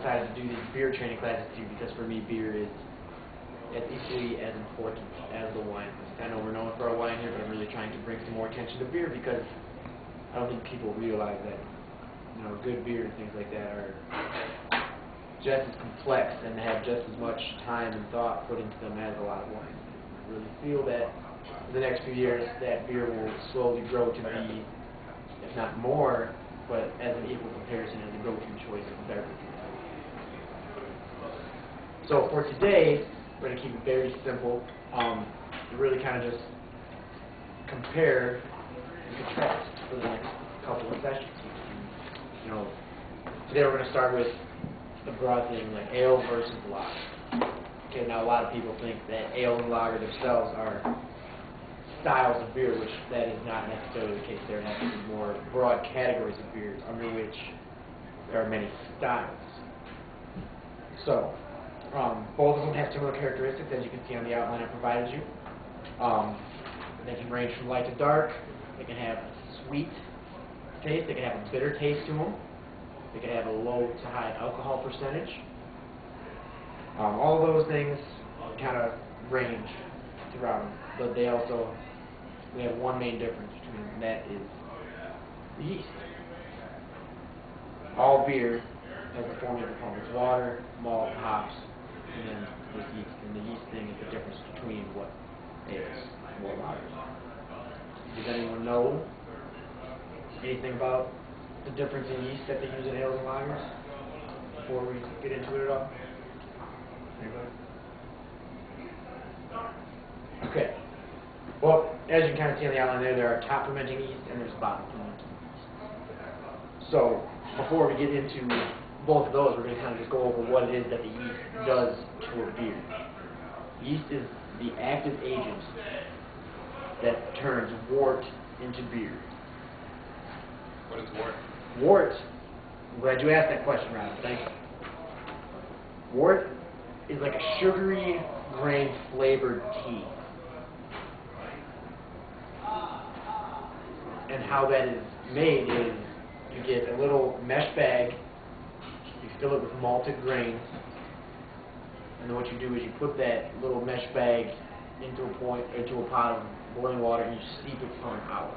decided to do these beer training classes too, because for me beer is as equally as important as the wine. I know we're known for our wine here, but I'm really trying to bring some more attention to beer because I don't think people realize that, you know, good beer and things like that are just as complex and have just as much time and thought put into them as a lot of wine. I really feel that in the next few years that beer will slowly grow to be, if not more, but as an equal comparison as a go-to choice of beverage. So for today, we're going to keep it very simple. To really kind of just compare and contrast for the next couple of sessions. You know, today we're going to start with the broad thing like ale versus lager. Okay, now a lot of people think that ale and lager themselves are styles of beer, which that is not necessarily the case. There are actually more broad categories of beers under which there are many styles. So, both of them have similar characteristics, as you can see on the outline I provided you. They can range from light to dark. They can have a sweet taste. They can have a bitter taste to them. They can have a low to high alcohol percentage. All of those things kind of range throughout them, but they have one main difference between them, and that is the yeast. All beer has the formula components: water, malt, hops, and then with yeast. And the yeast thing is the difference between what ales and what lagers. Does anyone know anything about the difference in yeast that they use in ales and lagers before we get into it at all? Anybody? Okay. Well, as you can kind of see on the outline there are top fermenting yeast and there's bottom fermenting yeast. So, before we get into both of those, we're going to kind of just go over what it is that the yeast does to a beer. Yeast is the active agent that turns wort into beer. What is wort? Wort, I'm glad you asked that question, Robin. Thank you. Wort is like a sugary grain flavored tea. And how that is made is you get a little mesh bag, you fill it with malted grains, and then what you do is you put that little mesh bag into a pot of boiling water and you steep it for an hour.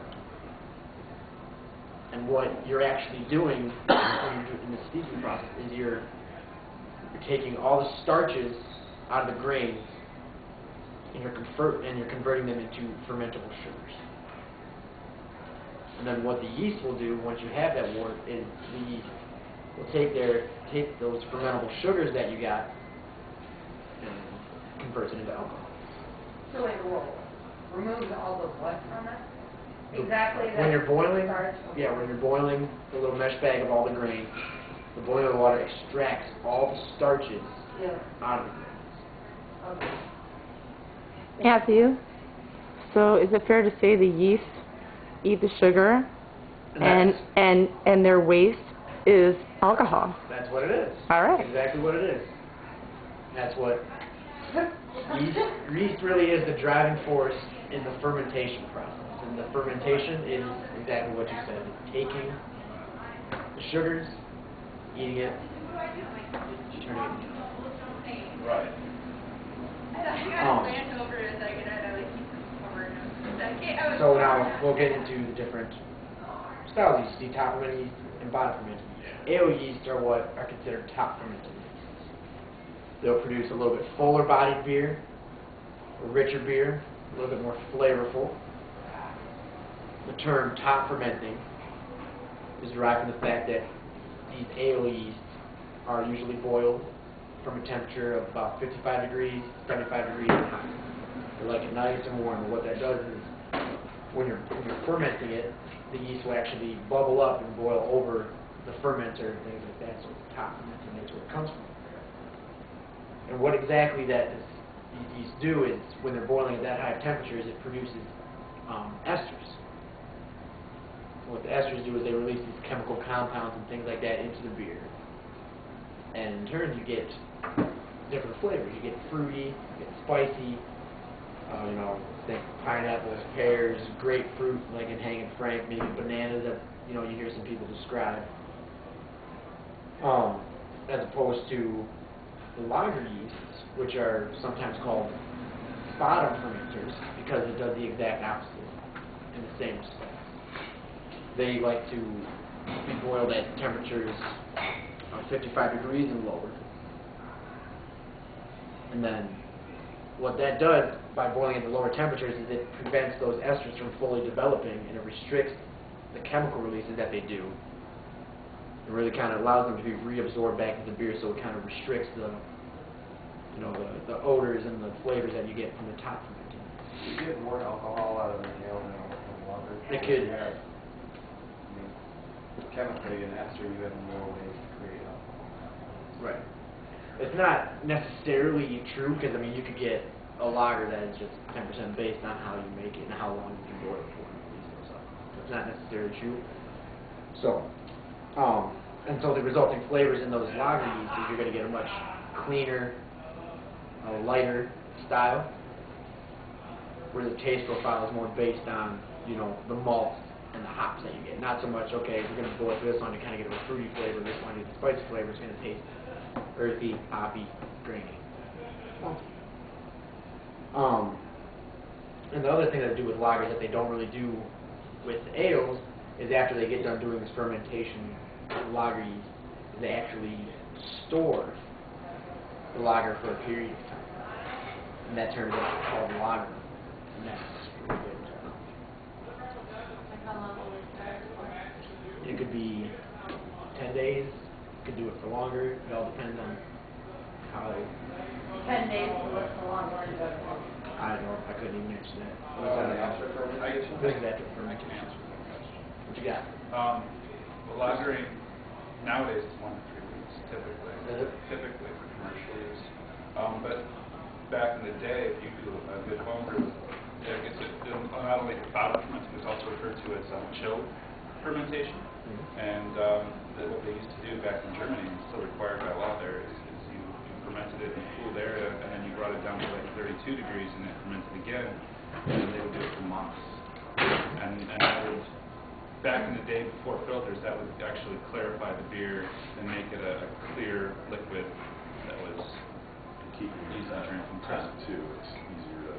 And what you're actually doing when you're in the steeping process is you're taking all the starches out of the grains and you're converting them into fermentable sugars. And then what the yeast will do once you have that wort is the yeast will take those fermentable sugars that you got and convert it into alcohol. So it will remove all the what from it? Exactly. When you're boiling, starch. when you're boiling the little mesh bag of all the grain, the boiling water extracts all the starches out of the grains. Okay. Matthew, so is it fair to say the yeast eat the sugar and their waste is alcohol? That's what it is. All right. That's exactly what it is. That's what yeast really is, the driving force in the fermentation process. And the fermentation is exactly what you said. It's taking the sugars, eating it, turning it into Right. So now we'll get into the different styles of yeast, top fermenting yeast and bottom fermenting yeast. Ale yeast are what are considered top fermenting yeasts. They'll produce a little bit fuller bodied beer, a richer beer, a little bit more flavorful. The term top fermenting is derived from the fact that these ale yeasts are usually boiled from a temperature of about 55 degrees, 75 degrees and higher. They like it nice and warm, and what that does is when you're fermenting it, the yeast will actually bubble up and boil over the fermenter and things like that, so it's top fermenting, that's where it comes from. And what exactly these yeasts do is, when they're boiling at that high of temperatures, it produces esters. What the esters do is they release these chemical compounds and things like that into the beer. And in turn, you get different flavors. You get fruity, you get spicy, think pineapples, pears, grapefruit, like in Hang and Frank, maybe bananas that, you hear some people describe. as opposed to the lager yeasts, which are sometimes called bottom fermenters because it does the exact opposite in the same respect. They like to be boiled at temperatures of 55 degrees and lower. And then what that does by boiling at the lower temperatures is it prevents those esters from fully developing, and it restricts the chemical releases that they do. It really kind of allows them to be reabsorbed back into the beer, so it kind of restricts the, you know, the odors and the flavors that you get from the top fermenting. You get more alcohol out of an ale than a lager. They could. Yeah. I mean, chemically, an ester, you have more ways to create alcohol. Right. It's not necessarily true, because I mean you could get a lager that is just 10% based on how you make it and how long you can boil it for and all these stuff. So it's not necessarily true. So, and so the resulting flavors in those lager yeasts is you're going to get a much cleaner, lighter style, where the taste profile is more based on, you know, the malts and the hops that you get. Not so much, okay, we're going to boil this one to kind of get a fruity flavor, this one is a spicy flavor, it's going to taste earthy, hoppy, grainy. And the other thing that they do with lagers that they don't really do with ales is after they get done doing this fermentation with lager yeast, is they actually store the lager for a period of time. And that turns out called lager. And that's really good. Like how long will it start for? It could be 10 days. You could do it for longer. It all depends on how. 10 days to look for long one. I don't know. I couldn't even answer that. After fermentation? This is after I fermentation. can answer that question. What you got? Well, lagering nowadays is 1 to 3 weeks, typically. Is it? Typically for commercial use. But back in the day, if you do a good home brew, it's not only bottom fermenting, it's also referred to as chilled fermentation. And what they used to do back in Germany, and still required by law there, is you fermented it in a cooled area, and then you brought it down to like 32 degrees, and it fermented again, and then they would do it for months. And that would, back in the day before filters, that would actually clarify the beer and make it a clear liquid that was Keep it easy to drink from test time. too. It's easier to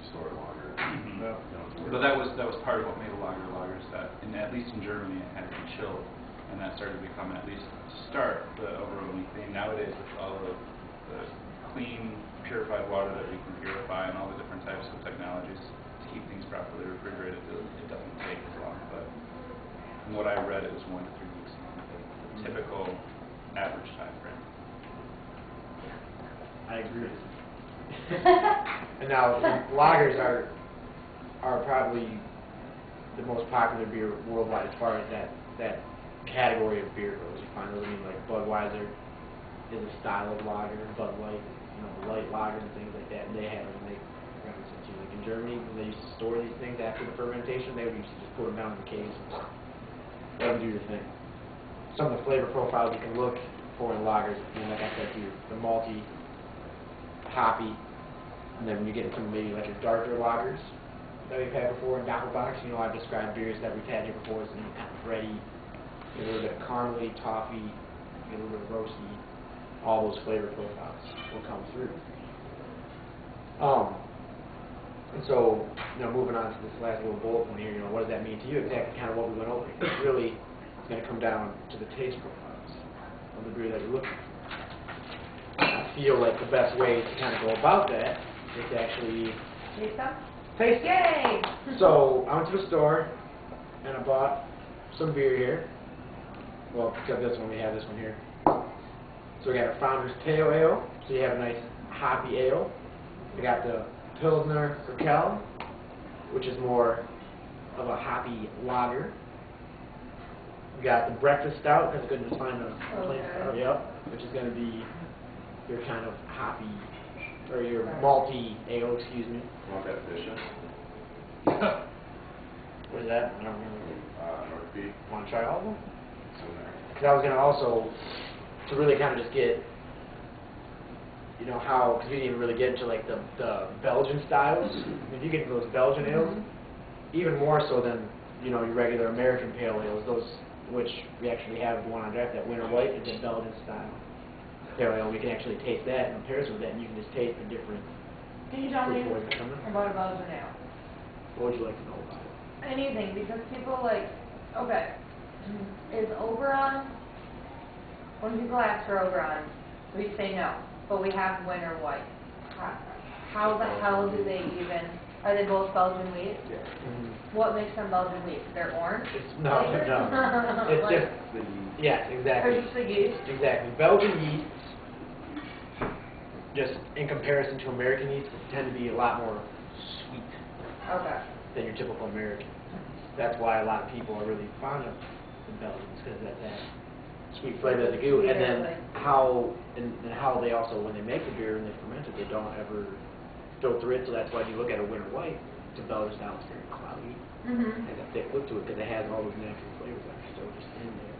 store longer. Mhm. You don't have to worry But that was part of what made a lager lagers, that at least in Germany it had to be chilled, and that started to become, at least to start, the overwhelming theme. Nowadays, with all the clean, purified water that we can purify and all the different types of technologies to keep things properly refrigerated, it doesn't take as long. But from what I read, it was 1 to 3 weeks, the typical average time frame. I agree with you. And now, lagers are probably the most popular beer worldwide as far as that category of beer goes. You find those, I mean, like Budweiser is a style of lager, Bud Light, you know, light lager and things like that. And they have them, and they represent you. Like in Germany, when they used to store these things after the fermentation, they would used to just put them down in the caves and let them do their thing. Some of the flavor profiles you can look for in lagers, you know, like I said to you, the malty, hoppy, and then when you get into maybe like your darker lagers that we've had before in Doppelbock, you know, I've described beers that we've had here before as kind of bready, get a little bit of caramely, toffee, get a little bit of roasty, all those flavor profiles will come through. And so, you know, moving on to this last little bullet point here, you know, what does that mean to you? Exactly kind of what we went over. It's really going to come down to the taste profiles of the beer that you're looking for. I feel like the best way to kind of go about that is to actually Taste them? taste it. Yay! So I went to the store and I bought some beer here. Well, except this one, we have this one here. So we got a Founder's Pale Ale, so you have a nice hoppy ale. We got the Pilsner Urquell, which is more of a hoppy lager. We got the Breakfast Stout, that's good to find a plain stout, yep, which is going to be your kind of hoppy, or your malty ale, excuse me. Want that Bishop? What is that? I don't remember. North Peak. Want to try all of them? It's in there. Because I was going to also, to really kind of just get, you know, how, because we didn't even really get into like the Belgian styles. I mean, if you get into those Belgian ales, even more so than, you know, your regular American pale ales, those, which we actually have one on draft, that Winter White is a Belgian style. pale ale, we can actually taste that in comparison with that, and you can just taste the different Can you tell me fruit flavors coming. about a Belgian ale? What would you like to know about it? Anything, because people like, okay, is Oberon, when people ask for Oberon, we say no, but we have Winter White. How the hell do they even, are they both Belgian wheat? Yeah. What makes them Belgian wheat? They're orange? No, flavor? no. It's Like, just, The yeast. yes, Or exactly. just the yeast? Exactly. Belgian yeasts, just in comparison to American yeasts, tend to be a lot more sweet Okay. than your typical American. That's why a lot of people are really fond of the Belgians, because that's that sweet flavor that they do. And then how they also, when they make the beer and they ferment it, they don't ever filter it. So that's why if you look at a Winter White, it's a Belgian style, it's very cloudy, Mm-hmm. has a thick look to it, because it has all those natural flavors that are still just in there.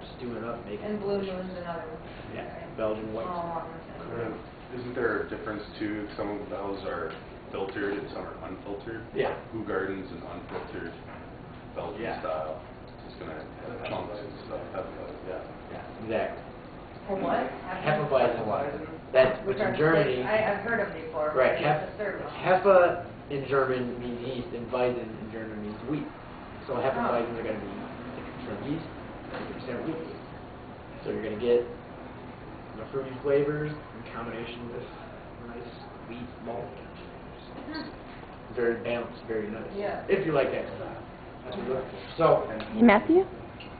Just doing it up, making And it Blue delicious. Moon's another one. Yeah, Belgian white. All along the same. Isn't there a difference too? Some of those are filtered and some are unfiltered. Yeah. Who Gardens and unfiltered Belgian Yeah. style. It's gonna have chunks and stuff. Yeah. Yeah, exactly. For what? Hefeweizen. That's which in Germany. I've heard of it before. Right. but it's a third one. Hefe in German means yeast, and Weizen in German means wheat. So Hefeweizen are going to be 50% yeast, 50% wheat. So you're going to get the fruity flavors in combination with nice wheat malt. Very balanced, very nice. Yeah. If you like that style. That's what you're looking for. So, Hey, Matthew,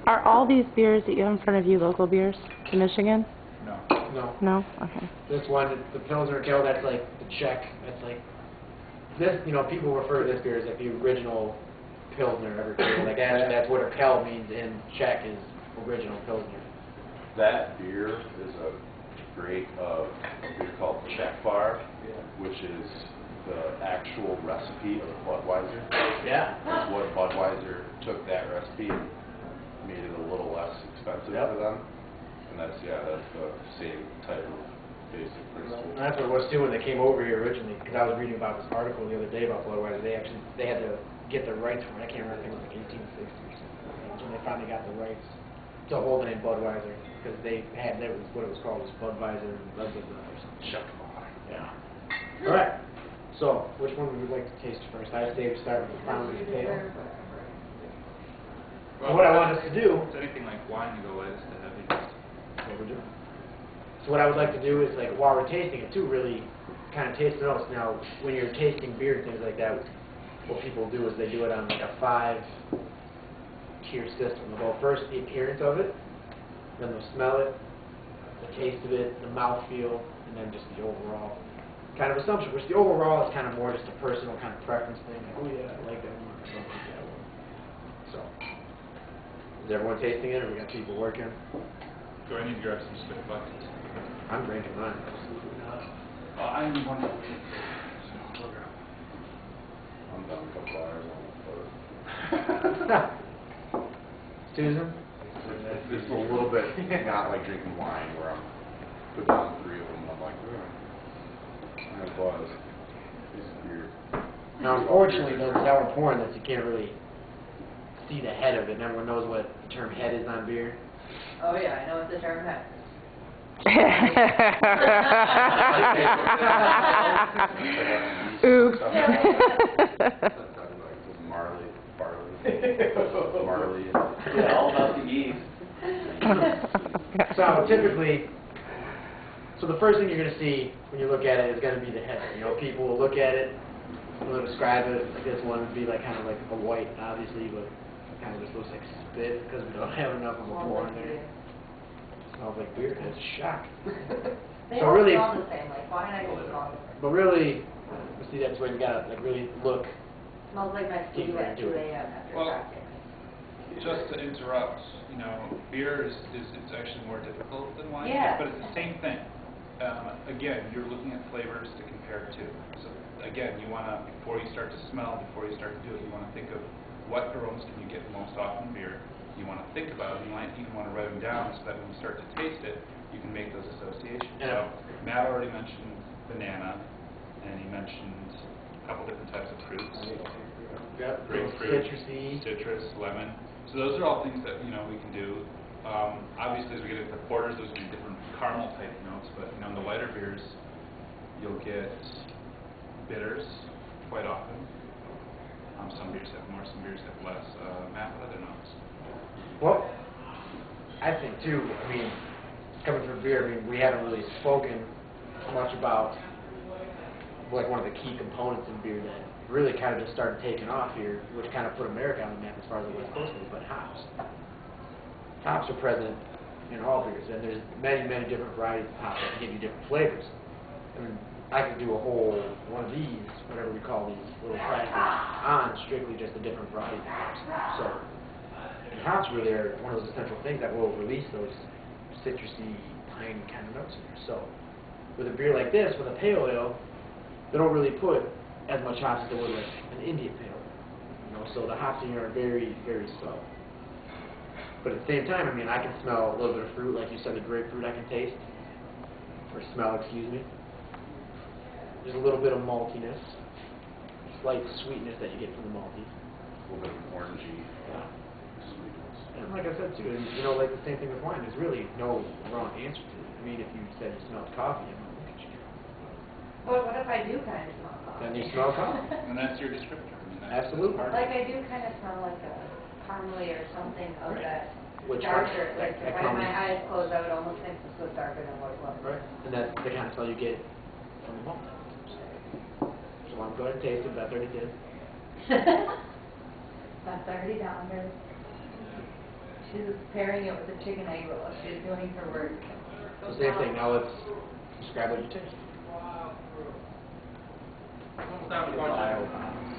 are all these beers that you have in front of you local beers to Michigan? No. no. No? Okay. This one, the Pilsner Kel, that's like the Czech, that's like, this, people refer to this beer as like the original Pilsner ever created. Like, actually, that's what a Kel means in Czech is original Pilsner. That beer is a great beer called Czech Bar, which is the actual recipe of Budweiser. Yeah. That's what Budweiser took that recipe and made it a little less expensive Yep. for them. And that's the same type of basic principle. And that's what it was too when they came over here originally, because I was reading about this article the other day about Budweiser. They had to get the rights from it. I can't remember, I think it was like 1860 or something. When they finally got the rights to hold the name Budweiser, because that was what it was called, was Budweiser and Red Bull or something. Czech Bar. Yeah. All right. So, which one would you like to taste first? I say we start with the Founder's Pale. Well, What I want us to do, It's anything like wine, you go lightest to heaviest. that's what we're doing. So what I would like to do is, like, while we're tasting it too, really kind of taste the notes. Now, when you're tasting beer and things like that, what people do is they do it on like a 5-tier system. They'll go first the appearance of it, then they'll smell it, the taste of it, the mouthfeel, and then just the overall kind of assumption, which the overall is kind of more just a personal kind of preference thing. Like, oh yeah, I like that one, I don't like that one. So, is everyone tasting it, or we got people working? Do I need to grab some spit buckets? I'm drinking mine. I'm wondering. I'm done a couple hours on the Susan? It's a little bit not like drinking wine where I'm put down 3 of them and I'm like, it was. It's weird. Now, unfortunately, though, the sour porn, that you can't really see the head of it, and everyone knows what the term head is on beer. Oh yeah, I know what the term is. Oops. Marley, barley, marley. Yeah, all about the yeast. So typically, so the first thing you're going to see when you look at it is going to be the head. People will look at it, they'll describe it. This one would be like kind of like a white, obviously, but kind of just looks like spit because we don't have enough of a porn there. Smells like beer. It's a shock. They So all really- smell the same, like wine I just smell different. But really, you see, that's where you got to like really look. Smells like my Deeper food at into 2 it. a.m. after Well, practice. Just to interrupt, beer is it's actually more difficult than wine, Yeah. but it's the same thing. Again, you're looking at flavors to compare to. So again, you want to, before you start to smell, before you start to do it, you want to think of what aromas can you get most often in beer. You want to think about it, you might even want to write them down so that when you start to taste it, you can make those associations. Yeah. So Matt already mentioned banana, and he mentioned a couple different types of fruits. Yep. Grapefruit, Citrusy. citrus, lemon. So those are all things that we can do. Obviously, as we get into porters, those will be different caramel type notes, but in the lighter beers, you'll get bitters quite often. Some beers have more, some beers have less. Matt, what other notes? Well, I think too, I mean, coming from beer, I mean, we haven't really spoken much about like one of the key components in beer that really kind of just started taking off here, which kind of put America on the map as far as the West Coast goes, but hops. Hops are present in all beers, and there's many, many different varieties of hops that can give you different flavors. I mean, I could do a whole one of these, whatever we call these little classes, on strictly just the different varieties of hops. So, and hops really are one of those essential things that will release those citrusy, piney kind of notes in there. So, with a beer like this, with a pale ale, they don't really put as much hops as they would with an Indian pale ale. You know, so the hops in here are very, very subtle. But at the same time, I mean, I can smell a little bit of fruit, like you said, the grapefruit I can taste, or smell, excuse me. There's a little bit of maltiness, slight sweetness that you get from the malty. A little bit of orangey sweetness. And like I said too, you know, like the same thing with wine, there's really no wrong answer to it. I mean, if you said you smelled coffee, I'm going to look at you. Well, what if I do kind of smell coffee? Then you smell coffee. And that's your descriptor. I mean, that's Absolutely. part of Like it. I do kind of smell like a caramely or something of Right. that Which darker. that- Like that if I had my comes- eyes closed, I would almost think this was darker than what it was. Right. And that's the kind of smell you get from the malt. So I'm going to taste it, Beth already did. That's already down there. She's pairing it with a chicken egg roll. She's doing her work. So same thing, now let's describe what you taste. Almost down to one. Wild hops.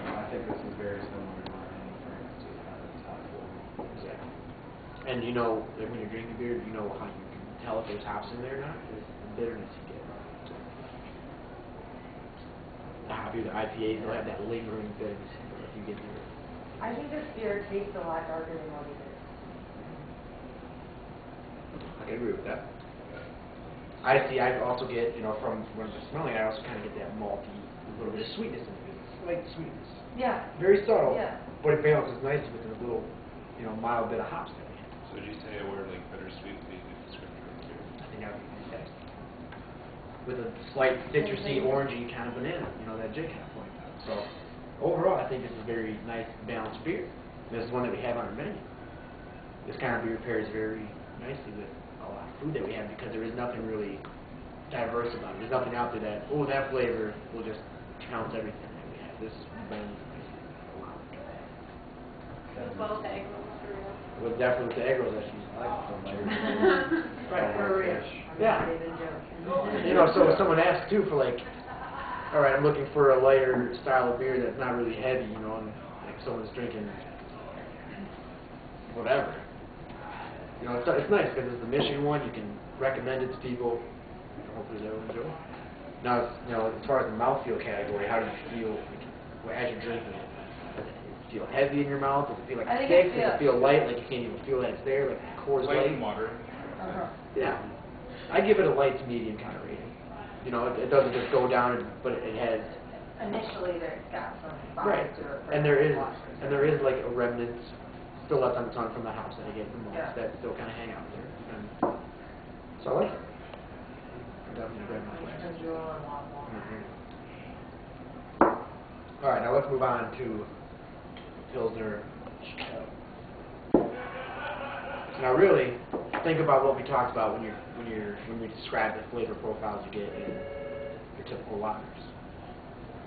I think this is very similar to Anne France, just kind of top forward. Exactly. And you know, like when you're drinking beer, you know how you can tell if there's hops in there or not? Is the bitterness you get. The hoppy, the IPAs, they'll have that lingering bitterness if you get there. I think this beer tastes a lot darker than what it is. I can agree with that. I also get, you know, from when I'm smelling, I also kind of get that malty, a little bit of sweetness in it. Slight sweetness. Yeah. Very subtle, Yeah. but it balances nicely with a little, you know, mild bit of hops that we have. So would you say a word like bittersweet would be a good descriptor of beer? I think that would be fantastic. With a slight citrusy, orangey kind of banana, you know, that Jay kind of pointed out. So, overall, I think this is a very nice, balanced beer. This is one that we have on our menu. This kind of beer pairs very nicely with a lot of food that we have because there is nothing really diverse about it. There's nothing out there that, oh, that flavor will just count everything that we have. This blends nicely a lot. As well as the egg rolls for real. With definitely with the egg rolls that she's like from Cherry. Right. For real. Yeah. I'm not even joking. You know, so if someone asks too for like, all right, I'm looking for a lighter style of beer that's not really heavy, you know, and like someone's drinking whatever. You know, it's nice because it's the Michigan one. You can recommend it to people. Hopefully they'll enjoy it. Now, you know, as far as the mouthfeel category, how do you feel as you're drinking it? Does it feel heavy in your mouth? Does it feel like I think thick? it Does it feel light, like you can't even feel that it's there, like Coors Light Light? and water. Uh-huh. Yeah. I give it a light to medium kind of rating. You know, it doesn't just go down, but it has Initially, there's got some body right, to it. and there is like a remnant still left on the tongue from the house that I get from the Yeah. malts that still kind of hang out there. And so I like it. I'm definitely grab my glass. And Jewel and Wawa. All right, now let's move on to Pilsner Stout. Now, really, think about what we talked about when we describe the flavor profiles you get in your typical lagers.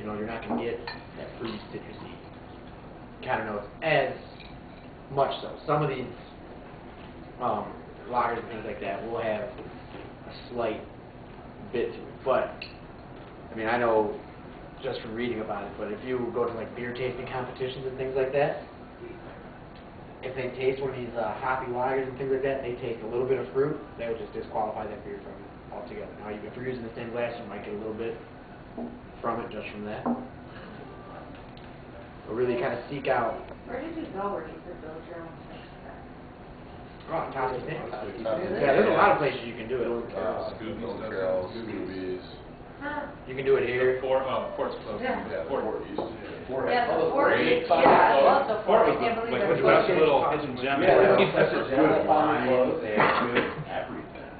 You know, you're not going to get that fruity, citrusy kind of notes as much so. Some of these lagers and things like that will have a slight bit to it, but I mean, I know just from reading about it, but if you go to like beer tasting competitions and things like that, if they taste one of these hoppy lagers and things like that, they taste a little bit of fruit, they will just disqualify that beer from it altogether. Now, if you're using the same glass, you might get a little bit from it just from that. But really kind of seek out. Where did you go where you could build your own mix then? Oh, Toski Sam. Toski Yeah, Sam. there's a lot of places you can do it. Scooby's, Carol's, Scooby's. Huh. You can do it here. Fort's closed. Yeah. Fort. Yeah, the Oh, Fort, great. yeah, I love the Fort Fort, I was can't the, believe like, they're the best closed. little hidden gem. That's a good Good wine. wine, they have good everything.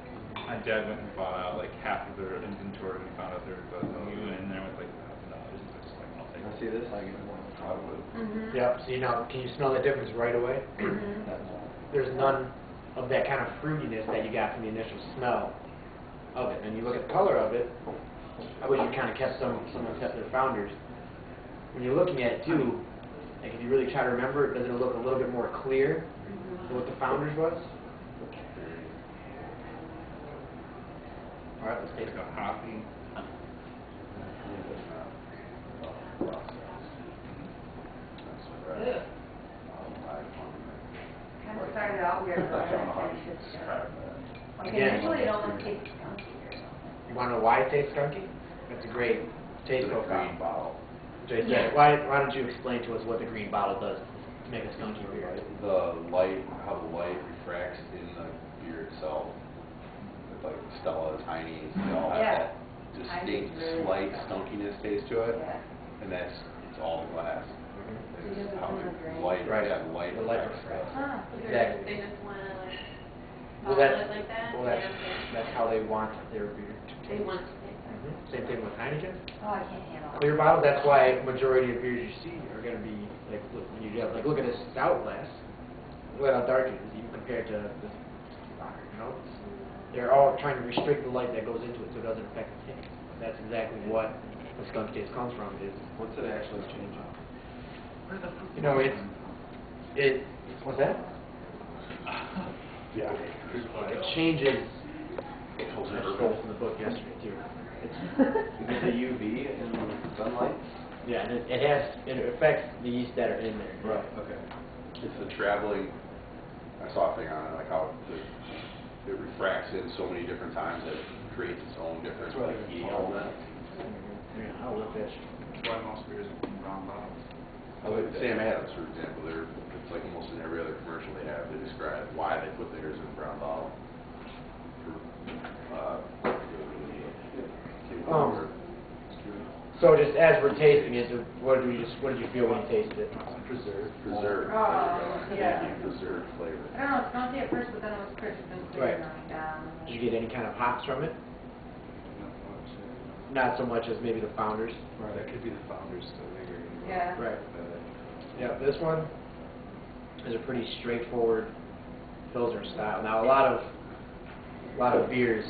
My dad went and bought out like half of their inventory and found out there was a new in there with like $1,000. It's like, I'll take I it. see this, I get more probably. Mhm. Yep, see now, can you smell the difference right away? Mhm. There's none of that kind of fruitiness that you got from the initial smell of it. And you look at the color of it, I wish you kind of kept someone kept their founders. When you're looking at it too, like if you really try to remember it, doesn't it look a little bit more clear than what the founders was? All right, let's take It's like a hoppy. Kind of started out weird, but then it finished its Like Again. initially it almost tastes skunky or something. You want to know why it tastes skunky? That's a great taste The profile. green bottle. Jason, Yeah. why don't you explain to us what the green bottle does to make a skunky beer? The light, how the light refracts in the beer itself. With like Stella, Tiny, they all have Yeah. that distinct, Tiny's really slight good. skunkiness taste to it. Yeah. And it's all glass. Because It's it's how in the the grain. light, Right. yeah, light The light refracts. refracts. Huh. Exactly. They just wanna like, Well, bottle that's, it like that? well, that's how they want their beer to taste. They want to taste that. Mhm. Same thing with Heineken. Oh, I can't handle it. Clear bottle, that's why majority of beers you see are going to be, like, look, when you get, like, look at this stout glass. Look at how dark it is, even compared to this lager, you know? They're all trying to restrict the light that goes into it so it doesn't affect the taste. That's exactly what the skunk taste comes from, is, What's it actually changing? you know, what's that? Yeah. It changes, I stole from the book yesterday, too. Is it UV in sunlight? Yeah, and it affects the yeast that are in there. Right, okay. It's the traveling, I saw a thing on it, like how it refracts in so many different times that it creates its own different like heating element. Yeah, I'll look fish. That's why most beers are in brown bottles. Like Sam Adams, for example, it's like almost in every other commercial they have, they describe why they put theirs in a brown bottle. So just as we're tasting it, what did you feel when you tasted it? Preserve. Oh, yeah. Preserve flavor. I don't know, it's skunky at first, but then it was crisp and clear Right. going down. Did you get any kind of hops from it? Not so much as maybe the founders. Right, that could be the founders still lingering. Yeah. Right. Yeah, this one is a pretty straightforward Pilsner style. Now a lot of beers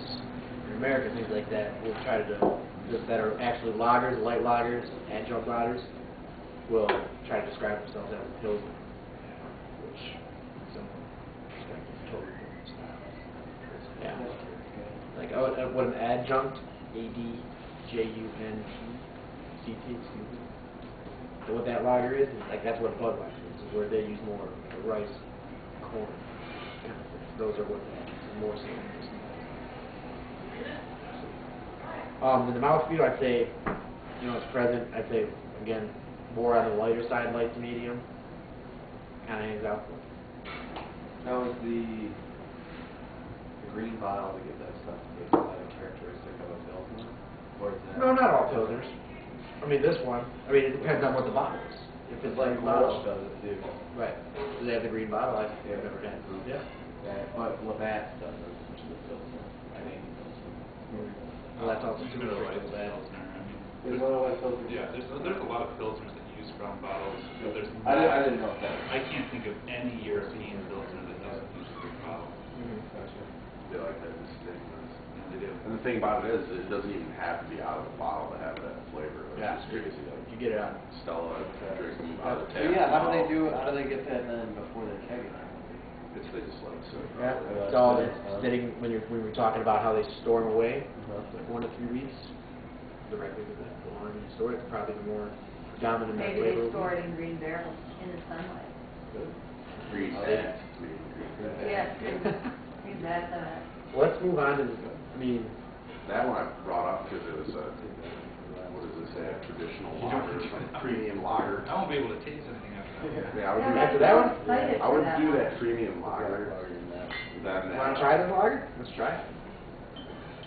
in America, things like that, will try to do that are actually lagers, light lagers, adjunct lagers, will try to describe themselves as a Pilsner, which in some respects is totally different style. Yeah. Like what an adjunct, ADJUNT, CT, excuse me. So what that lager is like that's what Budweiser is where they use more rice, corn, kind of things. Those are what more so. In the mouthfeel, I'd say, it's present. I'd say, again, more on the lighter side, light to medium. Kind of hangs out. Now is the green bottle to get that stuff is that a characteristic of a Pilsner? Or is that? No, not all Pilsners. I mean, this one. I mean, it depends on what the bottle is. If it's like Green bottle, does it too. right? Do they have the green bottle? I've never had. Yeah. But Labatt's does it, which is a Pilsner. I mean, Well, that's also You too can go to much Weiss of that. Pilsner, I mean, There's one of my Pilsner. yeah, there's a lot of Pilsners that use brown bottles. But there's I didn't know if that. I can't think of any European Pilsner that doesn't use a green bottle. Gotcha. They like that distinctness. Yeah, they do. And the thing about it is, it doesn't even have to be out of the bottle to have that flavor. It's Yeah. just crazy. Like You get it on. Stella drinking out of the So tap. yeah, how do they get that then before they're kegging it? It's they just let it sit. Yeah, it's all it's sitting when we were talking about how they store them away, like 1 to 3 weeks. Directly to that. The longer you store it, probably the more dominant that Maybe flavor they will store be. it in green barrels in the sunlight. Freeze Oh, that. Yeah, maybe that's Let's move on to this. I mean, That one I brought up because it was a, what does it say, a traditional lager, some premium lager. I won't be able to taste anything after that. Yeah, I would Yeah, do after that. that one? excited I for would that do one. that premium lager. Then want to try this lager? Let's try it.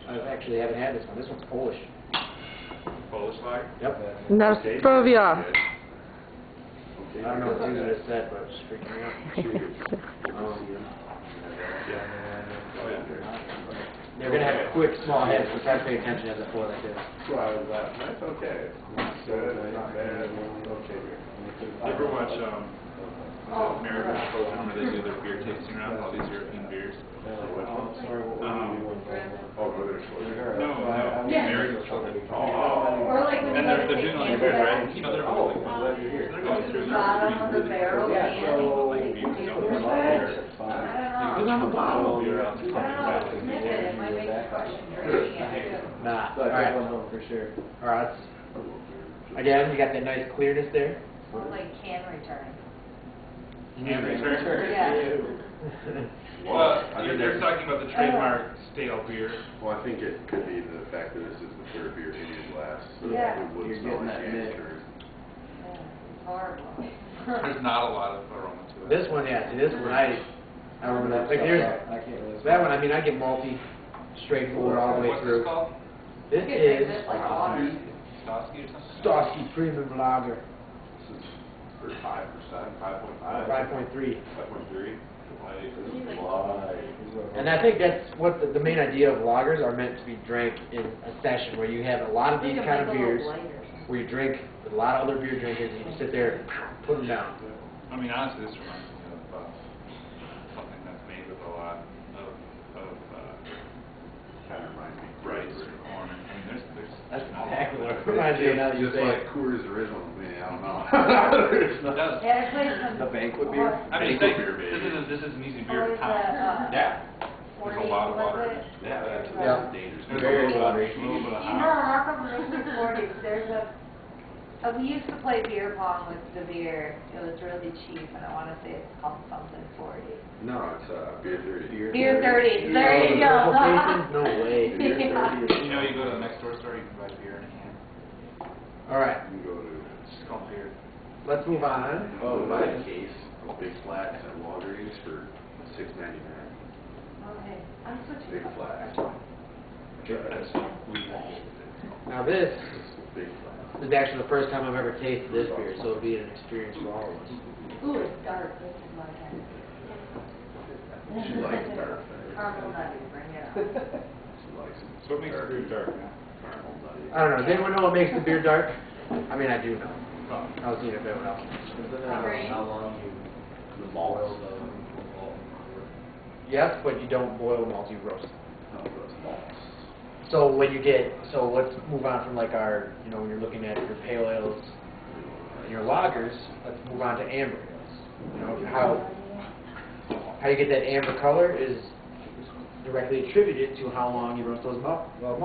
I actually haven't had this one. This one's Polish. Polish lager. Yep. Nostrovia. I don't know what Susan just said, but she's freaking me out. Yeah. Oh, yeah. They're gonna have a quick, small head, so try to pay attention as I pour like this. Well, that's okay. Not good, not bad, okay. You ever watch, American program where they do their beer tasting round, all these European beers? Oh, Northern Exposure. No, American children. Or like when you And go they're to doing all take these beers, right? Canada, You know, they're all like, they're going through their bottom of the barrel, really and like beers, you know, they're like I beer. don't know. Bottle beer out I don't know, sniff it, it might make you question drinking it too. Nah. But Alright. that one home for sure. Alright. Again, you got that nice clearness there. Or like can return. Can return. Yeah. Well, you're talking about the trademark stale beer. Well, I think it could be the fact that this is the third beer in your glass. So Yeah. it would You're smell getting like that James mix. Kern. Yeah, it's horrible. There's not a lot of aroma to it. This one, yeah, see this one, I remember that. Like there's, I can't really. that one, I mean, I get malty, straightforward all the way What's through. this called? This You could drink is this like water. Stosky or something? Stosky Premium Lager, This is for 5%, 5.5. 5.3. 5.3. And I think that's what the main idea of lagers are meant to be drank in a session where you have a lot of these kind of beers, where you drink with a lot of other beer drinkers and you sit there and put them down. I mean, honestly, this reminds me of something that's made with a lot of Kind of reminds me of rice or corn. I mean, there's That's not a lot exactly of what it. it reminds me of now that you Just say like it. Coors Original, I mean, I don't know. There's It not- does. Yeah, I played some. The banquet beer? I mean, Banquet say, beer, baby. this is an easy Or beer is to pound. Yeah. There's a lot of water in it. Yeah, that's Yeah. dangerous. There's Very a little watery. bit of You know, hop. how come this is 40? There's we used to play beer pong with the beer. It was really cheap, and I want to say it's called something 40. No, it's beer 30. Beer 30. There you go. Triple tasting? No way. Beer 30 is- You know, you go to the next door store, you can buy beer in a can. Alright, You can go to, It's just called beer. let's move on. oh, buy a case of Big Flats at Walgreens for $6.99. Okay, I'm switching. Big up. Flats. That's we Now this Big Flats. is actually the first time I've ever tasted this beer, so it'll be an experience for all of us. Ooh, it's dark. This is my kind of. She likes dark things. Caramel nutty, bring it on. She likes it. So what makes the beer dark? Caramel nutty. I don't know, does anyone know what makes the beer dark? I mean, I do know. Oh. I was seeing if anyone else. How long you The malts. boil the malt? Yes, but you don't boil malt, you roast. No, those malts. So when you get, so let's move on from like our, you know, when you're looking at your pale ales and your lagers, let's move on to amber ales. You know, how you get that amber color is directly attributed to how long you roast those malts for.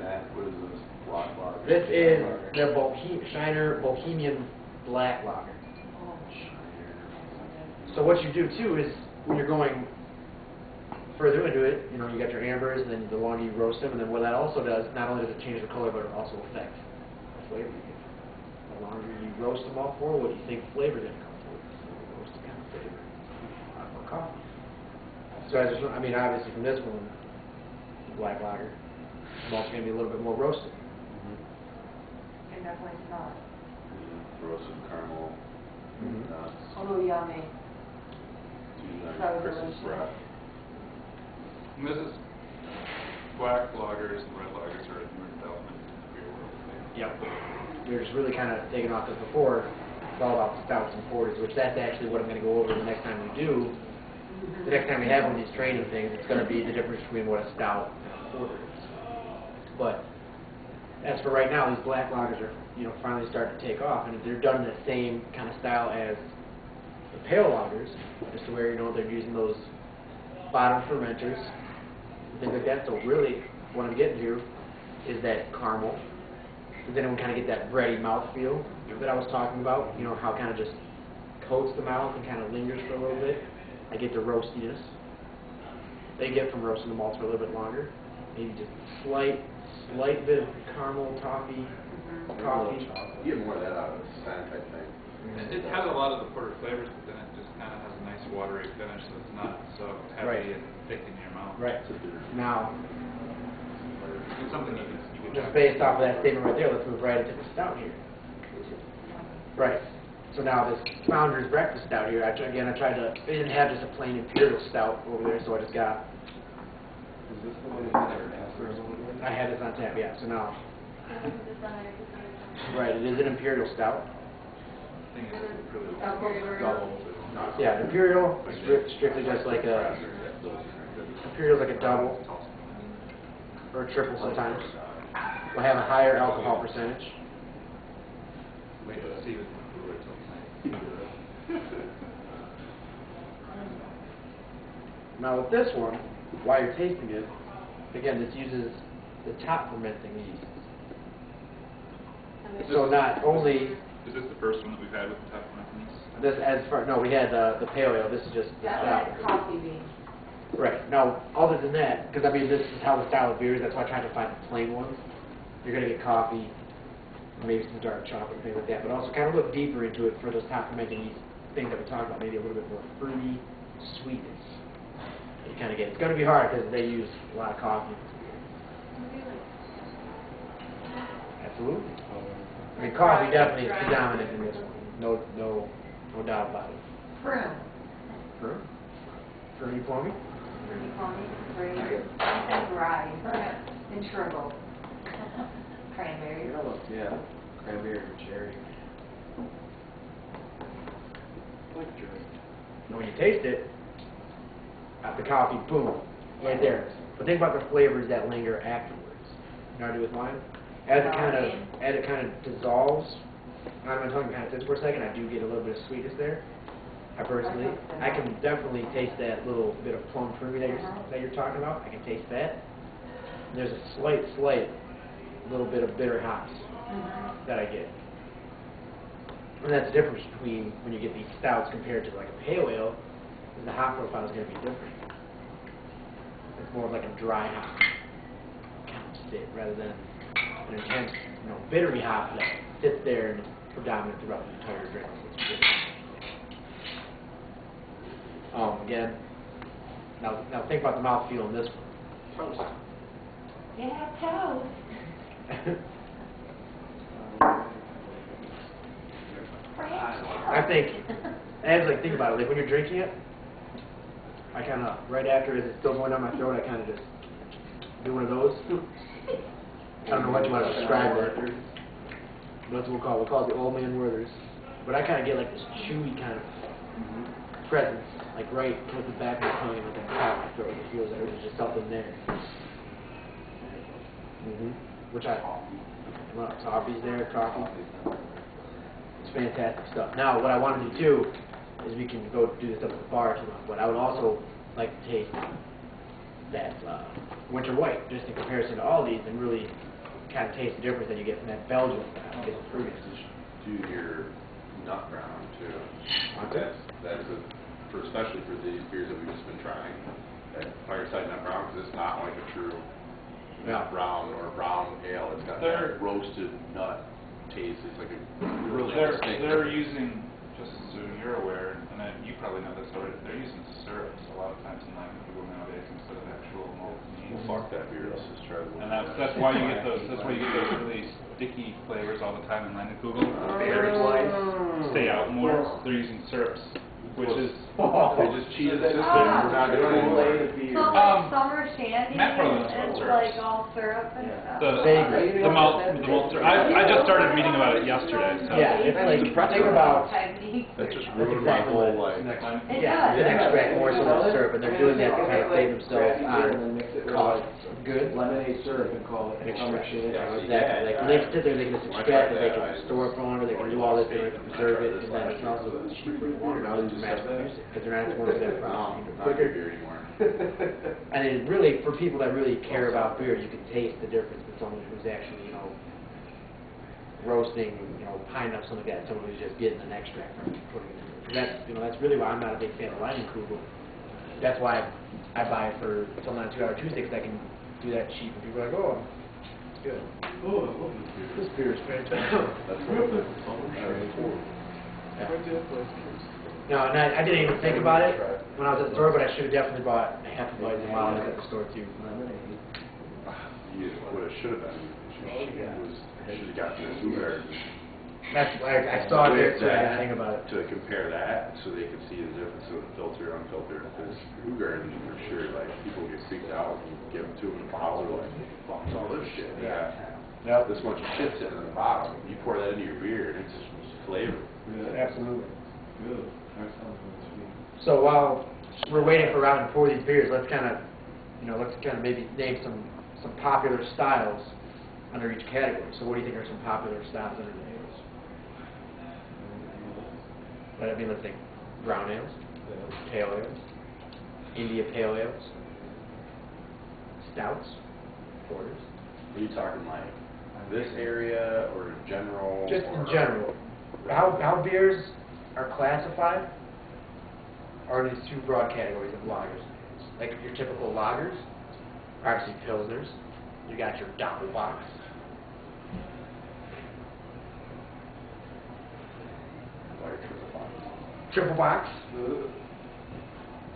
Matt, what is this? Black lager? This is the Shiner Bohemian Black Lager. So what you do too is when you're going further into it, you know, you got your ambers, and then the longer you roast them, and then what that also does, not only does it change the color, but it also affects the flavor you get. The longer you roast them all for, what do you think flavor is going to come through? So you roast the kind of flavor. More coffee. So as I mean, obviously from this one, the Black Lager, the malt's going to be a little bit more roasted. Can definitely smell it. Throw some caramel nuts. Oh, yummy. Use So Christmas delicious. breath. And this is black lagers and red lagers are a newer development in the beer world. Yep. We were just really kind of taking off this before. It's all about the stouts and porters, which that's actually what I'm going to go over the next time we do. The next time we have one of these training things, it's going to be the difference between what a stout and a porter is. But as for right now, these black lagers are, you know, finally starting to take off, and they're done in the same kind of style as the pale lagers, just to where, you know, they're using those bottom fermenters, things like that. So really, what I'm getting here is that caramel. Does anyone kind of get that bready mouthfeel that I was talking about? You know, how it kind of just coats the mouth and kind of lingers for a little bit. I get the roastiness. They get from roasting the malts for a little bit longer. Maybe just slight bit of caramel, toffee, coffee. You get more of that out of the scent, I think. It has a lot of the porter flavors, but then it just kind of has a nice watery finish, so it's not so heavy Right. and thick in your mouth. Right. Now, It's something you could Just based off of that statement right there, let's move right into the stout here. Right. So now this Founder's Breakfast Stout here, I tried to, they didn't have just a plain Imperial Stout over there, so I just got, Is this the one you had or asked for? I had this on tap, yeah, so now, This is on right, it is an Imperial Stout. thing is really Double. Yeah, an Imperial is strictly just like a, Imperial's like a double, or a triple sometimes. Will have a higher alcohol percentage. Wait to see it. Now with this one, while you're tasting it, again, this uses the top fermenting yeast. So not only Is this the first one that we've had with the top companies? this, no, we had the pale ale. This is just the That's stout. like coffee bean. Right. Now, other than that, because I mean, this is how the style of beer is. That's why I tried to find the plain ones. You're gonna get coffee, maybe some dark chocolate, things like that. But also kind of look deeper into it for those top fermenting yeast things that we talked about. Maybe a little bit more fruity sweetness. You kind of get. It's gonna be hard because they use a lot of coffee. Absolutely. I mean, coffee definitely is predominant in this one. No doubt about it. Prune. True. True, you for me? Pretty funny, pretty, and dry, and shriveled. Cranberry. Yeah, cranberry and cherry. Like cherry. And when you taste it, the coffee, boom, right there. But think about the flavors that linger afterwards. You know what I do with mine? As it kind of dissolves on my tongue, kind of sits for a second, I do get a little bit of sweetness there. I personally, I can definitely taste that little bit of plum pruny that you're talking about. I can taste that. And there's a slight little bit of bitter hops that I get. And that's the difference between when you get these stouts compared to like a pale ale, is the hop profile is going to be different. It's more of like a dry hop kind of sit rather than an intense, bittery hop that sits there and is predominant throughout the entire drink. Again, now think about the mouthfeel in this one. Toast. Yeah, toast. I think, and like think about it, like when you're drinking it, I kind of, right after it's still going down my throat, I kind of just do one of those. I don't know what you want to describe that. That's what we'll call it the old man Werther's. But I kind of get like this chewy kind of presence, like right towards the back of my tongue and like the top of my throat. It feels like there's just something there. Which coffee's there, coffee. It's fantastic stuff. Now, what I want to do too is we can go do this up at the bar if you want, but I would also like to taste that Winter White, just in comparison to all these, and really kind of taste the difference that you get from that Belgian style. Get the fruitiness. Do your nut brown too. Okay. Especially for these beers that we've just been trying. That Fireside Nut Brown, because it's not like a true nut brown or brown ale. It's got that roasted nut taste. It's like a really distinct. They're using, just so you're aware, and then you probably know this already, they're using syrups a lot of times in line with people nowadays instead of actual malt yeast. Well, fuck that beer. Let's just try the And that's why you get those. That's why you get those really sticky flavors all the time in Leinenkugel. The berry stay out more. They're using syrups, which is they just cheated the system. We're not doing it. So like summer shandy, Matt Perlin's it's syrups. like all syrup and stuff. the malt syrup. I just started reading about it yesterday. So. Yeah, it's like, think about, Technique. That just That's ruined my exactly whole what it life. It yeah, does. it's an extract more so than syrup, and they're doing that to kind of save themselves on cost. Good. Lemonade syrup and call it An summer extract. shandy. Exactly. Like when they sit there, they can just extract it, they can store it for longer, they can do all this, they can preserve it, and then it's also cheaper to water now to mass produce it, because they're not as worried about that problem Not quicker. good beer anymore. And it really, for people that really care about beer, you can taste the difference with someone who's actually, roasting, pine nuts, something like that, someone who's just getting an extract from it, putting it in there. That's really why I'm not a big fan of Leinenkugel. That's why I buy it for something on 2 hour 2 sticks. I can do that cheap, and people are like, oh, it's good. Oh, I love this beer. This beer is fantastic. That's what it is. No, and I didn't even think about it when I was at the store, but I should have definitely bought half a Weizen while I was at the store too. You just put what it should have been. It should have got to the food garden. That's, I saw it there, With so I didn't that, think about it. to compare that, so they could see the difference of the filter, unfiltered, because food garden, for sure, like, people get freaked out and give them to them in a bottle, they're like, fuck all this shit. Yeah. Now, this much shit sitting in the bottom, you pour that into your beer, and it's just flavor. Absolutely. Good. That sounds really sweet. So while we're waiting for Robin to pour these beers, let's kind of maybe name some popular styles under each category. So what do you think are some popular styles under the ales? Let's think brown ales, pale ales, India pale ales, stouts, porters. Are you talking like this area, or in general? Just in or- general, how beers are classified are these two broad categories of lagers. Like your typical lagers are obviously pilsners. You got your doppelbocks. Like triple box. Triple box.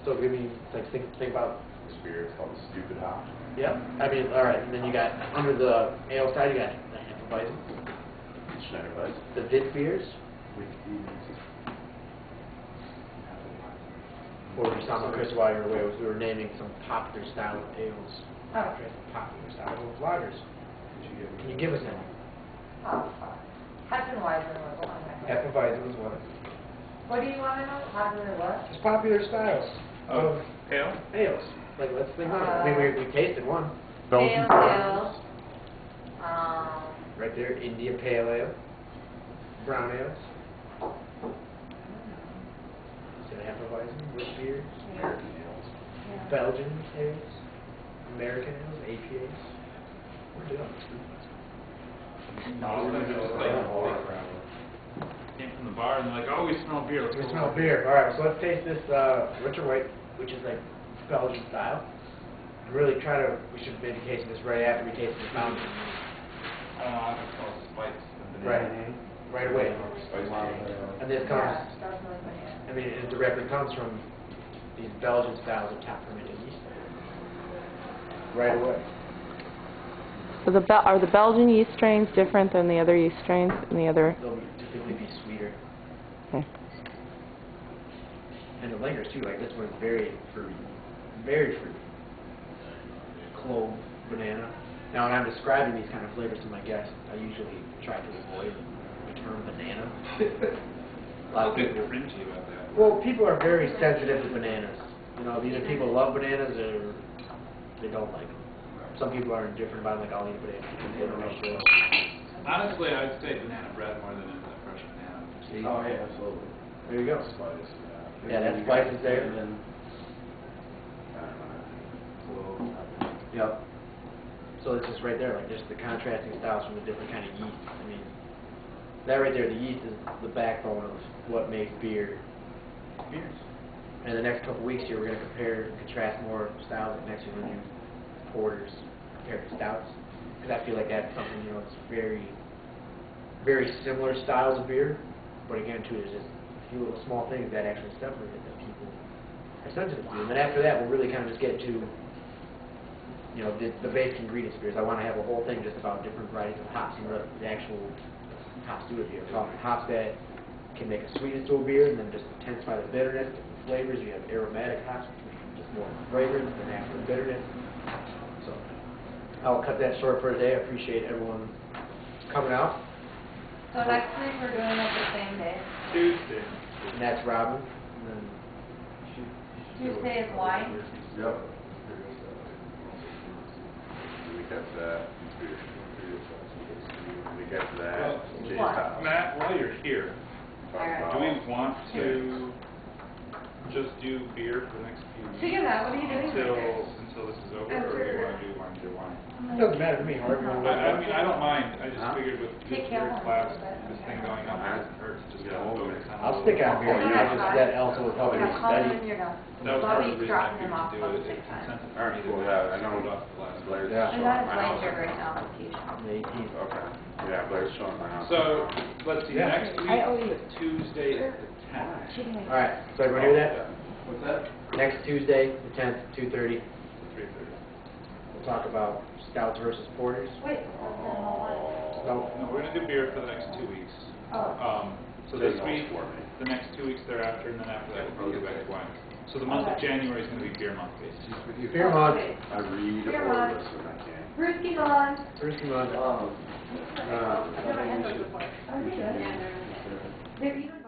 So give me, like, think about. This beer is called Stupid Hop. Yep. I mean, all right. And then you got under the ale side, you got the Hefeweizen, Schneider Buzz. the Wit beers. What were we talking about, Chris, while you were away? We were naming some popular style ales. Oh. Popular style of lagers. Can you give us any? Hefeweizen was one. Hefeweizen was one. What do you want to know? Popular what? Just popular styles of Pale? ales. Like, let's think about it. I mean, we tasted one. Pale ale. Right there, India Pale Ale. Brown ales. You said Hefeweizen, Wit beers, American ales. Yeah. Belgian ales, American ales, APAs. We're doing No, it's just like, they came from the bar and they're like, oh, we smell beer. Let's We go smell over beer. All right, so let's taste this Winter White, which is like Belgian style. And really we should maybe taste this right after we taste the fountain. I don't know, I think it's called Spikes. and Right. banana. Right away. Spicy. And this comes, Yeah, definitely banana. I mean, it directly comes from these Belgian styles of top fermented yeast. Right away. So are the Belgian yeast strains different than the other yeast strains and the other? They'll typically be sweeter. Okay. And it lingers too, like this one's very fruity. Very fruity. Clove, banana. Now when I'm describing these kind of flavors to my guests, I usually try to avoid the term banana. A lot of Bit people, cringy about that. well, people are very sensitive to bananas. You know, either people love bananas or they don't like them. Some people are indifferent about it, like I'll eat a banana because they don't like it. Honestly, I'd say banana bread more than a fresh banana. See? Oh, yeah, absolutely. There you go. Spice, Yeah, that spice is there. And then, Yep. So it's just right there, like just the contrasting styles from the different kind of yeast. I mean, that right there, the yeast is the backbone of what makes beers. And the next couple weeks here, we're going to compare and contrast more styles. Like next year, we're going to do porters compared to stouts. Because I feel like that's something, you know, it's very, very similar styles of beer. But again, too, there's just a few little small things that actually separate it that people are sensitive to. And then after that, we'll really kind of just get to, you know, the basic ingredients of beers. I want to have a whole thing just about different varieties of hops and what the actual hops do with beer. We're talking hops that can make a sweetness to a beer and then just intensify the bitterness, different flavors. You have aromatic hops, which are just more fragrance than actual bitterness. So I'll cut that short for today. I appreciate everyone coming out. So next week we're doing it the same day. Tuesday. And that's Robin. And then Tuesday is wine. yep. We got that. We got that. Well, Jay's what? house. Matt, while you're here, Talk Alright. about- do we want to just do beer for the next few So weeks? you're not, what are you doing? Until this is over, or do you want to do wine, do wine? it doesn't matter to me. However you want to I mean, I don't mind, I just Huh? figured with Take your care of class, them. this thing going on, it doesn't hurt, it's just Yeah, kind of well, focus on. I'll stick on beer. I just that also will help me Yeah, call them study. when you're done. That was part of the Bobby's reason I dropping figured them off to do on it, the it's same time. incentive for Alright, me to cool, yeah, I know. put off the last. Blair's Yeah. And showing that is my my house. sugar application. The 18th. Okay, yeah, Blair's showing my house. So, let's see, Yeah. next I owe you. week, Tuesday, the 10th, All right. So everyone hear that? What's that? Next Tuesday, the 10th, 2:30. 3:30. we'll talk about stouts versus porters. Wait. So, No, we're gonna do beer for the next 2 weeks. So this week, the next 2 weeks thereafter, and then after that, we'll probably go back to wine. So the month of January is gonna be beer month, basically. beer month, I read Beer or month. listen, I can't. Brewski month. first month. I've never had those before. Oh, you should. Yeah, they're- They're even